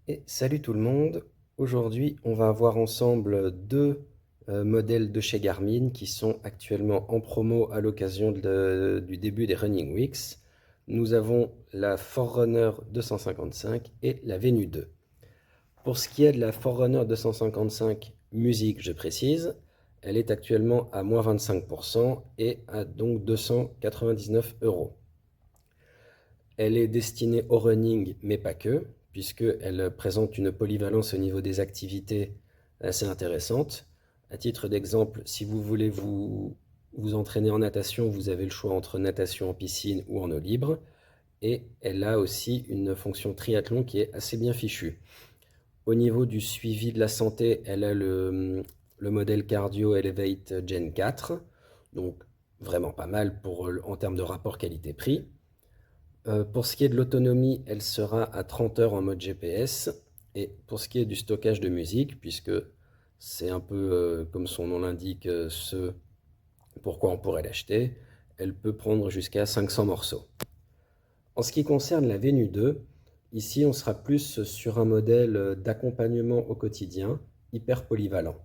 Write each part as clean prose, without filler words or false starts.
Et salut tout le monde. Aujourd'hui, on va voir ensemble deux modèles de chez Garmin qui sont actuellement en promo à l'occasion du début des Running Weeks. Nous avons la Forerunner 255 et la Venue 2. Pour ce qui est de la Forerunner 255 musique, je précise, elle est actuellement à moins 25% et à donc 299 euros. Elle est destinée au running, mais pas que, puisqu'elle présente une polyvalence au niveau des activités assez intéressante. À titre d'exemple, si vous voulez vous entraîner en natation, vous avez le choix entre natation en piscine ou en eau libre. Et elle a aussi une fonction triathlon qui est assez bien fichue. Au niveau du suivi de la santé, elle a le modèle Cardio Elevate Gen 4, donc vraiment pas mal en termes de rapport qualité-prix. Pour ce qui est de l'autonomie, elle sera à 30 heures en mode GPS. Et pour ce qui est du stockage de musique, puisque c'est un peu comme son nom l'indique, ce pourquoi on pourrait l'acheter, elle peut prendre jusqu'à 500 morceaux. En ce qui concerne la Venue 2, ici on sera plus sur un modèle d'accompagnement au quotidien, hyper polyvalent.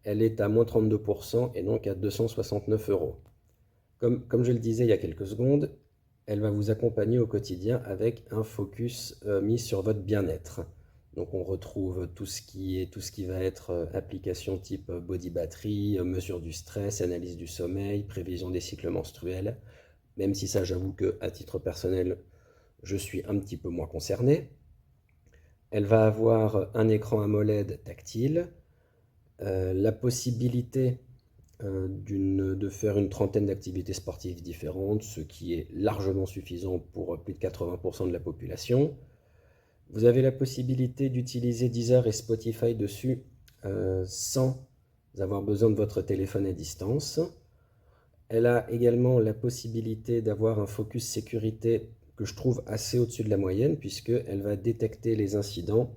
Elle est à moins 32% et donc à 269 euros. Comme je le disais il y a quelques secondes, elle va vous accompagner au quotidien avec un focus mis sur votre bien-être. Donc on retrouve tout ce qui va être application type body battery, mesure du stress, analyse du sommeil, prévision des cycles menstruels. Même si ça, j'avoue que à titre personnel, je suis un petit peu moins concerné. Elle va avoir un écran AMOLED tactile, la possibilité de faire une trentaine d'activités sportives différentes, ce qui est largement suffisant pour plus de 80% de la population. Vous avez la possibilité d'utiliser Deezer et Spotify dessus sans avoir besoin de votre téléphone à distance. Elle a également la possibilité d'avoir un focus sécurité que je trouve assez au-dessus de la moyenne, puisqu'elle va détecter les incidents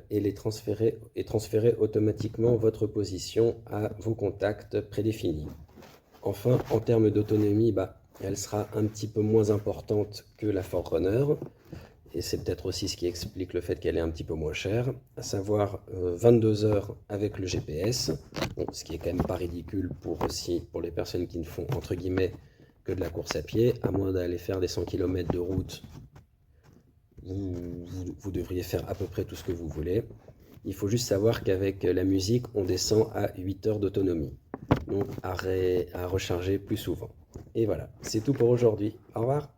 et transférer automatiquement votre position à vos contacts prédéfinis. Enfin, en termes d'autonomie, elle sera un petit peu moins importante que la Forerunner, et c'est peut-être aussi ce qui explique le fait qu'elle est un petit peu moins chère, à savoir 22 heures avec le GPS, bon, ce qui est quand même pas ridicule pour les personnes qui ne font entre guillemets que de la course à pied, à moins d'aller faire des 100 km de route, vous devriez faire à peu près tout ce que vous voulez. Il faut juste savoir qu'avec la musique, on descend à 8 heures d'autonomie, donc à recharger plus souvent. Et voilà, c'est tout pour aujourd'hui. Au revoir.